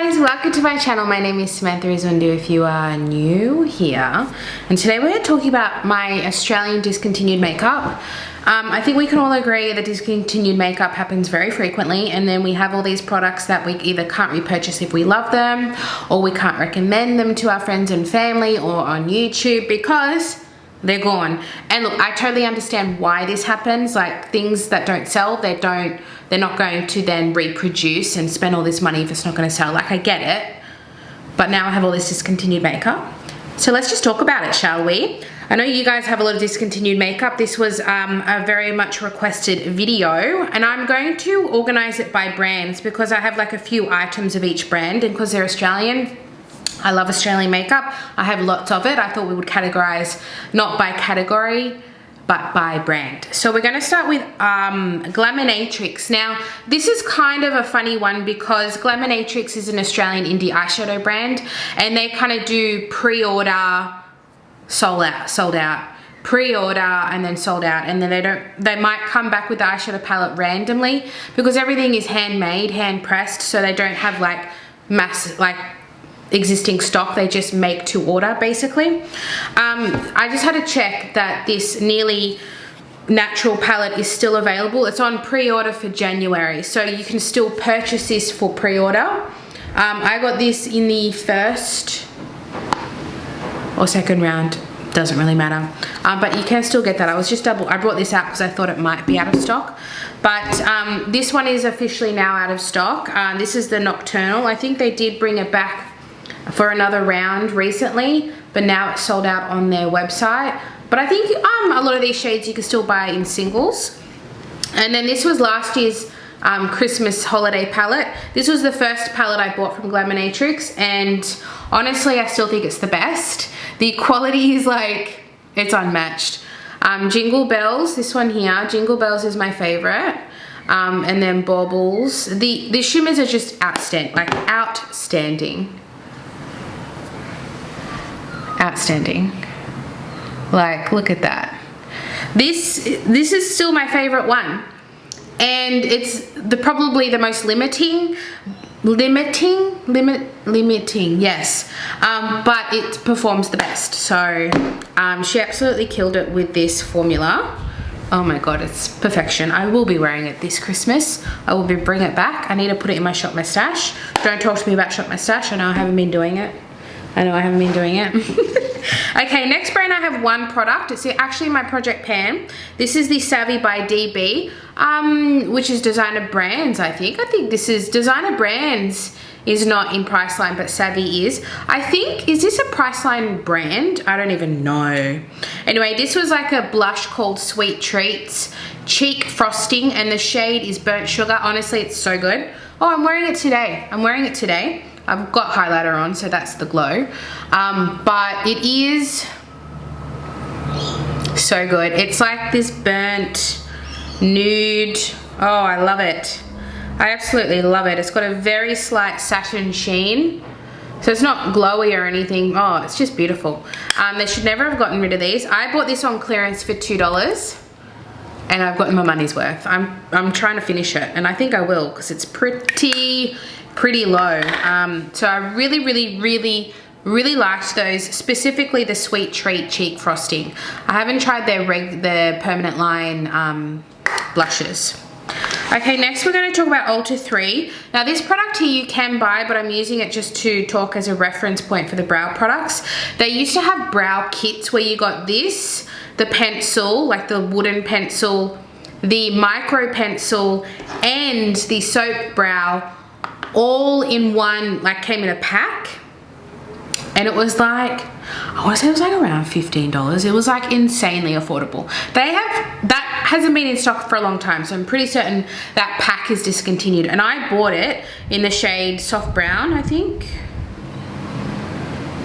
guys, welcome to my channel. My name is Samantha Izundu if you are new here, and today we're talking about my Australian discontinued makeup. I think we can all agree that discontinued makeup happens very frequently, and then we have all these products that we either can't repurchase if we love them, or we can't recommend them to our friends and family or on YouTube because they're gone. And look, I totally understand why this happens. Like, things that don't sell, they're not going to then reproduce and spend all this money if it's not going to sell. Like, I get it, but now I have all this discontinued makeup. So let's just talk about it, shall we? I know you guys have a lot of discontinued makeup. This was a very much requested video, and I'm going to organize it by brands because I have like a few items of each brand, and because they're Australian, I love Australian makeup. I have lots of it. I thought we would categorize not by category, but by brand. So we're gonna start with Glaminatrix. Now, this is kind of a funny one because Glaminatrix is an Australian indie eyeshadow brand, and they kind of do pre-order, sold out, pre-order, and then sold out, and then they might come back with the eyeshadow palette randomly because everything is handmade, hand pressed, so they don't have like existing stock. They just make to order basically. I just had to check that this nearly natural palette is still available. It's on pre-order for January, so you can still purchase this for pre-order. I got this in the first or second round, doesn't really matter, but you can still get that. I brought this out because I thought it might be out of stock, but this one is officially now out of stock. This is the Nocturnal. I think they did bring it back for another round recently, but now it's sold out on their website. But I think a lot of these shades you can still buy in singles. And then this was last year's Christmas holiday palette. This was the first palette I bought from Glaminatrix, and honestly I still think it's the best. The quality is like, it's unmatched. Jingle Bells, this one here, Jingle Bells is my favorite. And then Baubles. The shimmers are just outstanding, like outstanding. Outstanding. Like, look at that. This is still my favorite one, and it's probably the most limiting, yes, but it performs the best. So she absolutely killed it with this formula. Oh my god, it's perfection. I will be wearing it this Christmas. I will bring it back. I need to put it in my Shop My Stash. Don't talk to me about Shop My Stash. I know I haven't been doing it. Okay, next brand, I have one product. It's actually my Project Pan. This is the Savvy by DB, which is Designer Brands, I think. I think this is Designer Brands is not in Priceline, but Savvy is. I think, is this a Priceline brand? I don't even know. Anyway, this was like a blush called Sweet Treats, Cheek Frosting, and the shade is Burnt Sugar. Honestly, it's so good. Oh, I'm wearing it today. I've got highlighter on, so that's the glow. But it is so good. It's like this burnt nude. Oh, I love it. I absolutely love it. It's got a very slight satin sheen. So it's not glowy or anything. Oh, it's just beautiful. They should never have gotten rid of these. I bought this on clearance for $2. And I've gotten my money's worth. I'm trying to finish it, and I think I will because it's pretty low. So I really liked those, specifically the Sweet Treat Cheek Frosting. I haven't tried their permanent line blushes. Okay, next we're going to talk about AlterThree. Now this product here you can buy, but I'm using it just to talk as a reference point for the brow products. They used to have brow kits where you got this, the pencil, like the wooden pencil, the micro pencil, and the soap brow, all in one, like came in a pack. And it was like, I want to say it was like around $15. It was like insanely affordable. That hasn't been in stock for a long time, so I'm pretty certain that pack is discontinued. And I bought it in the shade Soft Brown, I think.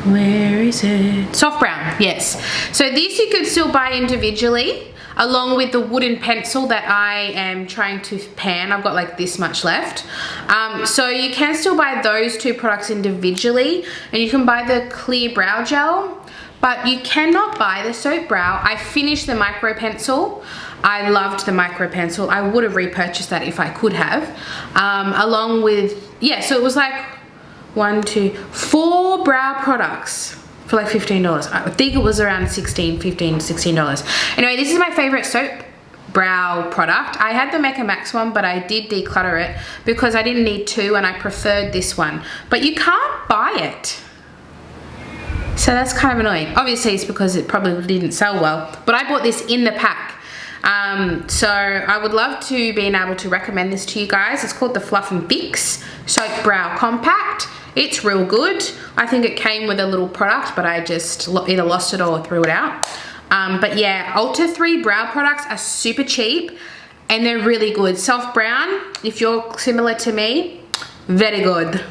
Where is it? Soft Brown, yes. So this you could still buy individually, along with the wooden pencil that I am trying to pan. I've got like this much left. So you can still buy those two products individually, and you can buy the clear brow gel, but you cannot buy the soap brow. I finished the micro pencil. I loved the micro pencil. I would have repurchased that if I could have. Along with, yeah, so it was like 4 brow products for like $15. I think it was around $15 to $16. Anyway, this is my favorite soap brow product. I had the Mecca Max one, but I did declutter it because I didn't need 2 and I preferred this one. But you can't buy it. So that's kind of annoying. Obviously it's because it probably didn't sell well, but I bought this in the pack. So I would love to be able to recommend this to you guys. It's called the Fluff and Fix Soap Brow Compact. It's real good. I think it came with a little product, but I just either lost it or threw it out. But yeah, AlterThree brow products are super cheap and they're really good. Soft brown, if you're similar to me, very good.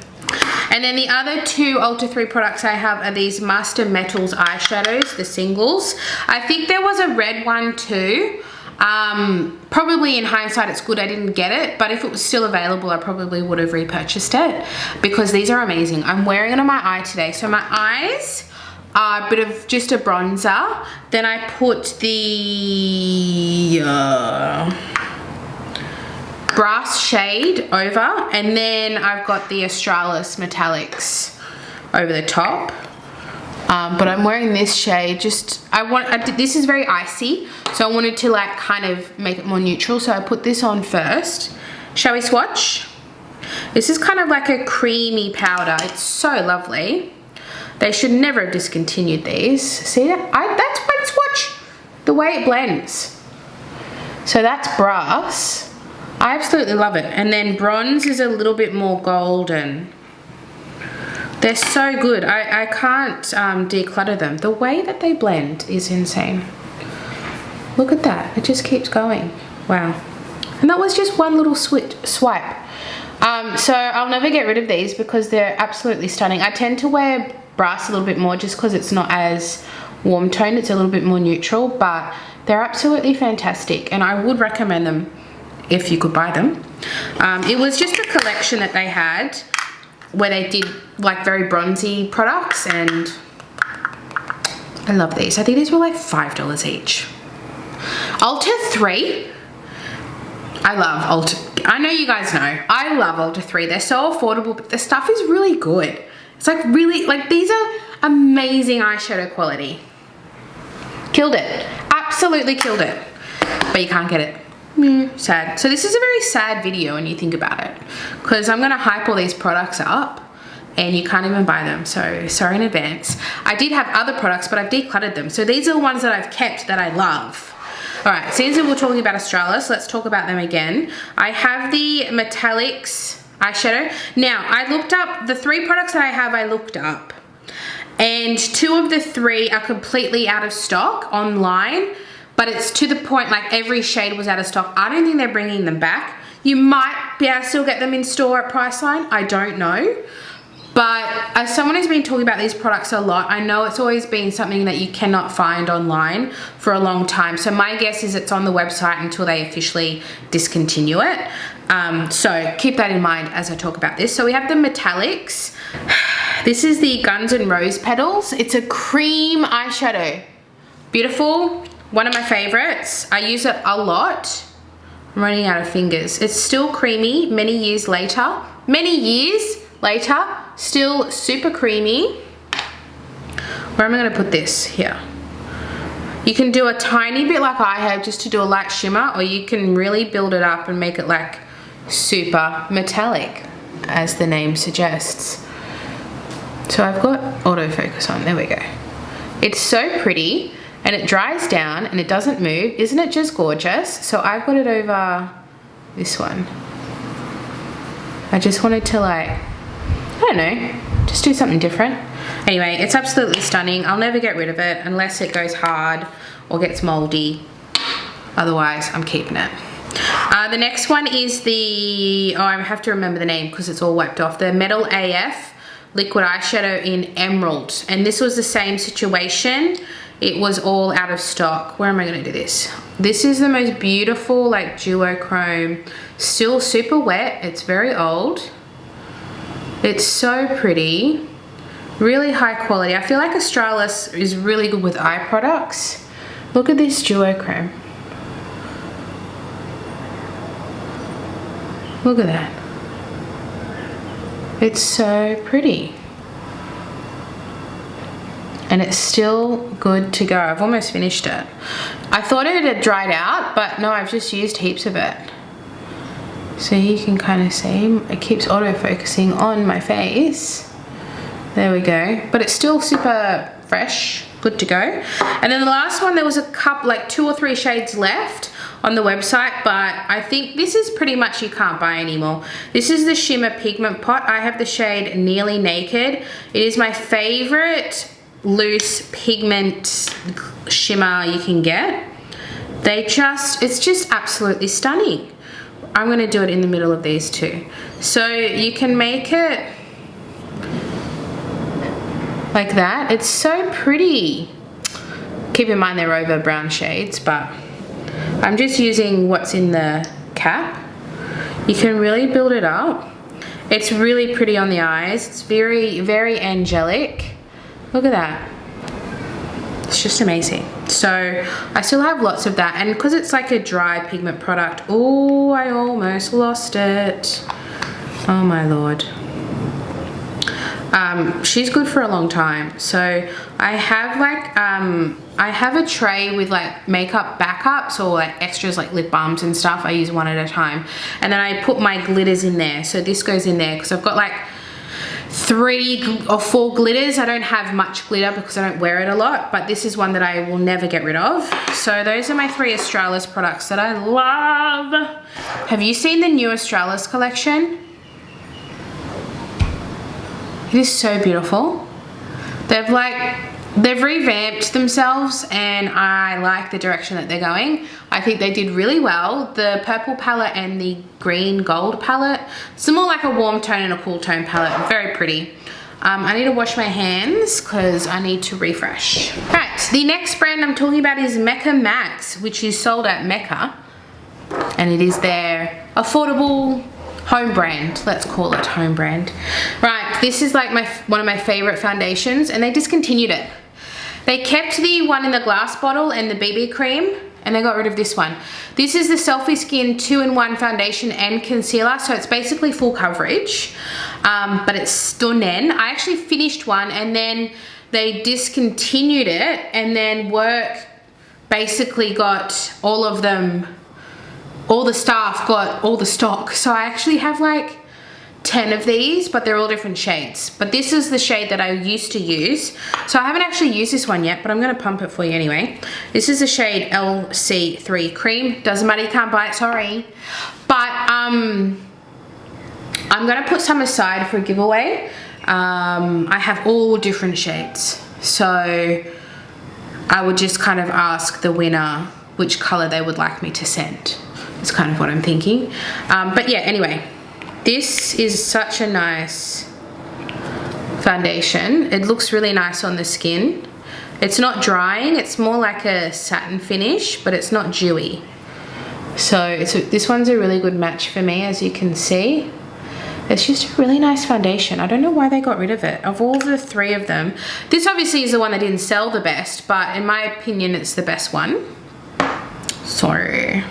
And then the other 2 AlterThree products I have are these Master Metals eyeshadows, the singles. I think there was a red one too. Probably in hindsight it's good I didn't get it, but if it was still available I probably would have repurchased it because these are amazing. I'm wearing it on my eye today. So my eyes are a bit of just a bronzer. Then I put the brass shade over, and then I've got the Australis metallics over the top. But I'm wearing this shade. This is very icy, so I wanted to like kind of make it more neutral. So I put this on first. Shall we swatch? This is kind of like a creamy powder. It's so lovely. They should never have discontinued these. See that? That's one swatch. The way it blends. So that's brass. I absolutely love it. And then bronze is a little bit more golden. They're so good. I can't declutter them. The way that they blend is insane. Look at that. It just keeps going. Wow. And that was just one little swipe. So I'll never get rid of these because they're absolutely stunning. I tend to wear brass a little bit more just because it's not as warm toned. It's a little bit more neutral, but they're absolutely fantastic. And I would recommend them if you could buy them. It was just a collection that they had where they did like very bronzy products, and I love these. I think these were like $5 each. AlterThree. I love Ulta. I know you guys know. I love AlterThree. They're so affordable, but the stuff is really good. It's like really, like these are amazing eyeshadow quality. Killed it. Absolutely killed it. But you can't get it. Sad. So this is a very sad video when you think about it, because I'm going to hype all these products up and you can't even buy them. So sorry in advance. I did have other products, but I've decluttered them. So these are the ones that I've kept that I love. All right, since we're talking about Australis, let's talk about them again. I have the Metallics eyeshadow. Now, I looked up, the 3 products that I have, I looked up. And 2 of the 3 are completely out of stock online, but it's to the point like every shade was out of stock. I don't think they're bringing them back. You might be able to still get them in store at Priceline, I don't know. But as someone who's been talking about these products a lot, I know it's always been something that you cannot find online for a long time. So my guess is it's on the website until they officially discontinue it. So keep that in mind as I talk about this. So we have the Metallics. This is the Guns N' Rose Petals. It's a cream eyeshadow. Beautiful. One of my favorites. I use it a lot. I'm running out of fingers. It's still creamy many years later. Still super creamy. Where am I going to put this? Here. You can do a tiny bit like I have just to do a light shimmer, or you can really build it up and make it like super metallic, as the name suggests. So I've got autofocus on. There we go. It's so pretty and it dries down and it doesn't move. Isn't it just gorgeous? So I've got it over this one. I just wanted to like, I don't know, just do something different. Anyway, it's absolutely stunning. I'll never get rid of it unless it goes hard or gets moldy. Otherwise, I'm keeping it. The next one is the, oh, I have to remember the name because it's all wiped off. The Metal AF Liquid Eyeshadow in Emerald. And this was the same situation. It was all out of stock. Where am I going to do this? This is the most beautiful, like, duochrome. Still super wet. It's very old. It's so pretty. Really high quality. I feel like Australis is really good with eye products. Look at this duochrome. Look at that. It's so pretty. And it's still good to go. I've almost finished it. I thought it had dried out, but no, I've just used heaps of it. So you can kind of see, it keeps auto-focusing on my face. There we go. But it's still super fresh, good to go. And then the last one, there was a couple, like 2 or 3 shades left on the website, but I think this is pretty much you can't buy anymore. This is the Shimmer Pigment Pot. I have the shade Nearly Naked. It is my favorite loose pigment shimmer you can get. It's just absolutely stunning. I'm gonna do it in the middle of these two. So you can make it like that. It's so pretty. Keep in mind they're over brown shades, but I'm just using what's in the cap. You can really build it up. It's really pretty on the eyes. It's very, very angelic. Look at that. It's just amazing. So I still have lots of that, and because it's like a dry pigment product, oh, I almost lost it. Oh my lord. She's good for a long time. So I have like I have a tray with like makeup backups or like extras like lip balms and stuff. I use one at a time, and then I put my glitters in there. So this goes in there because I've got like 3 or 4 glitters. I don't have much glitter because I don't wear it a lot, but this is one that I will never get rid of. So those are my 3 Australis products that I love. Have you seen the new Australis collection? It is so beautiful. They've revamped themselves, and I like the direction that they're going. I think they did really well. The purple palette and the green gold palette. It's more like a warm tone and a cool tone palette. Very pretty. I need to wash my hands because I need to refresh. Right, the next brand I'm talking about is Mecca Max, which is sold at Mecca. And it is their affordable home brand. Let's call it home brand. Right, this is like one of my favorite foundations, and they discontinued it. They kept the one in the glass bottle and the BB cream, and they got rid of this one. This is the Selfie Skin 2-in-1 foundation and concealer, so it's basically full coverage, but it's stunning. I actually finished one, and then they discontinued it, and then work basically got all of them, all the staff got all the stock. So I actually have like 10 of these, but they're all different shades. But this is the shade that I used to use. So I haven't actually used this one yet, but I'm gonna pump it for you anyway. This is the shade LC3 Cream. Doesn't matter, you can't buy it, sorry. But I'm gonna put some aside for a giveaway. I have all different shades. So I would just kind of ask the winner which color they would like me to send. That's kind of what I'm thinking. But yeah, anyway. This is such a nice foundation. It looks really nice on the skin. It's not drying, it's more like a satin finish, but it's not dewy. So this one's a really good match for me, as you can see. It's just a really nice foundation. I don't know why they got rid of it. Of all the 3 of them, this obviously is the one that didn't sell the best, but in my opinion, it's the best one. So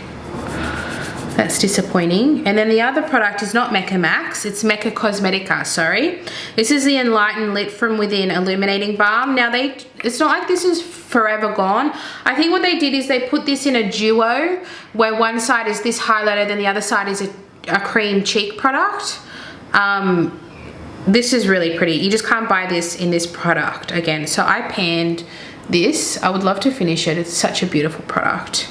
that's disappointing. And then the other product is not Mecca Max, it's Mecca Cosmetica, sorry. This is the Enlighten Lit From Within Illuminating Balm. Now it's not like this is forever gone. I think what they did is they put this in a duo, where one side is this highlighter, then the other side is a cream cheek product. This is really pretty. You just can't buy this in this product again. So I panned this. I would love to finish it. It's such a beautiful product.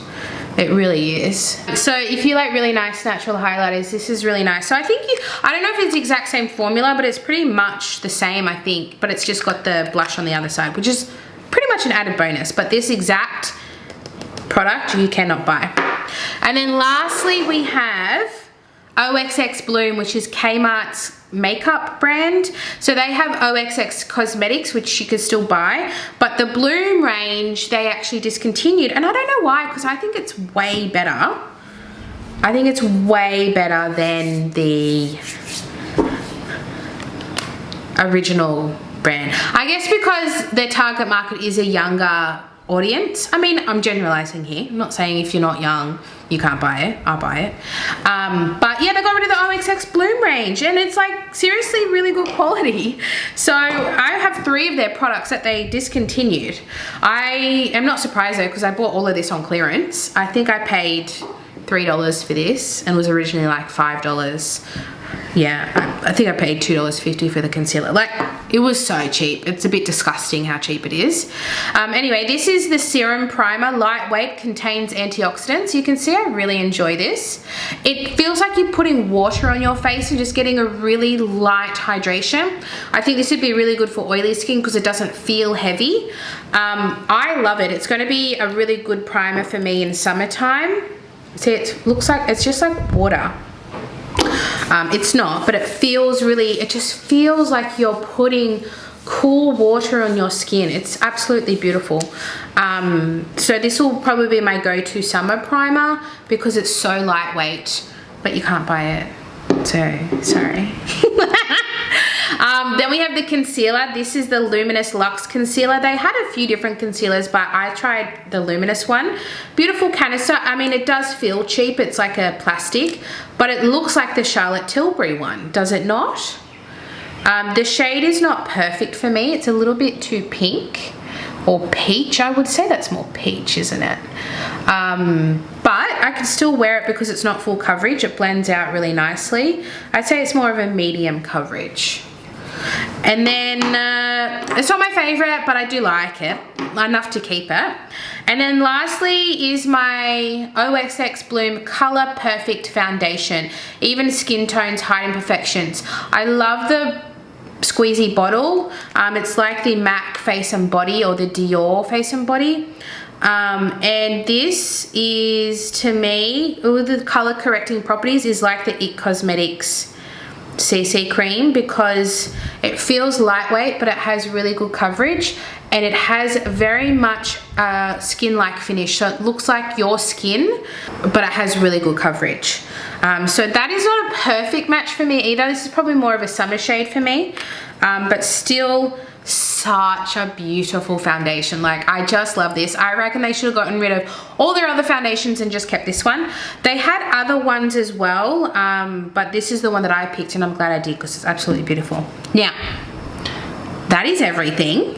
It really is. So if you like really nice natural highlighters, this is really nice. So I think I don't know if it's the exact same formula, but it's pretty much the same, I think, but it's just got the blush on the other side, which is pretty much an added bonus. But this exact product you cannot buy. And then lastly, we have Oxx Bloom, which is Kmart's makeup brand. So they have Oxx Cosmetics, which you could still buy, but the Bloom range they actually discontinued, and I don't know why, because I think it's way better. I think it's way better than the original brand. I guess because their target market is a younger audience. I mean, I'm generalizing here. I'm not saying if you're not young, you can't buy it. I'll buy it. But yeah, they got rid of the Oxx Bloom range, and it's like seriously really good quality. So I have 3 of their products that they discontinued. I am not surprised though, because I bought all of this on clearance. I think I paid $3 for this, and it was originally like $5. Yeah, I think I paid $2.50 for the concealer. Like, it was so cheap. It's a bit disgusting how cheap it is. Anyway, this is the serum primer, lightweight, contains antioxidants. You can see I really enjoy this. It feels like you're putting water on your face and just getting a really light hydration. I think this would be really good for oily skin because it doesn't feel heavy. I love it. It's going to be a really good primer for me in summertime. See, it looks like it's just like water. It's not, but it feels really, it just feels like you're putting cool water on your skin. It's absolutely beautiful. So this will probably be my go-to summer primer because it's so lightweight, but you can't buy it. So, sorry. Then we have the concealer. This is the Luminous Luxe Concealer. They had a few different concealers, but I tried the Luminous one. Beautiful canister. I mean, it does feel cheap. It's like a plastic, but it looks like the Charlotte Tilbury one, does it not? The shade is not perfect for me. It's a little bit too pink or peach. I would say that's more peach, isn't it? But I can still wear it because it's not full coverage. It blends out really nicely. I'd say it's more of a medium coverage. And then it's not my favorite, but I do like it enough to keep it. And then lastly is my Oxx Bloom Color Perfect Foundation. Even skin tones hide imperfections. I love the squeezy bottle. It's like the MAC Face and Body or the Dior Face and Body. And this is, to me, all the color correcting properties is like the It Cosmetics CC cream because it feels lightweight, but it has really good coverage, and it has very much skin-like finish. So it looks like your skin, but it has really good coverage. So that is not a perfect match for me either. This is probably more of a summer shade for me, but still such a beautiful foundation. Like, I just love this. I reckon they should have gotten rid of all their other foundations and just kept this one. They had other ones as well, but this is the one that I picked, and I'm glad I did because it's absolutely beautiful. Now, that is everything.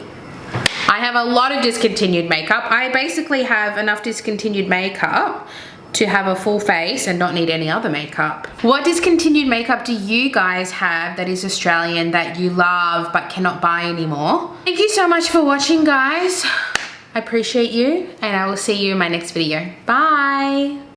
I have a lot of discontinued makeup. I basically have enough discontinued makeup to have a full face and not need any other makeup. What discontinued makeup do you guys have that is Australian that you love but cannot buy anymore? Thank you so much for watching, guys. I appreciate you, and I will see you in my next video. Bye.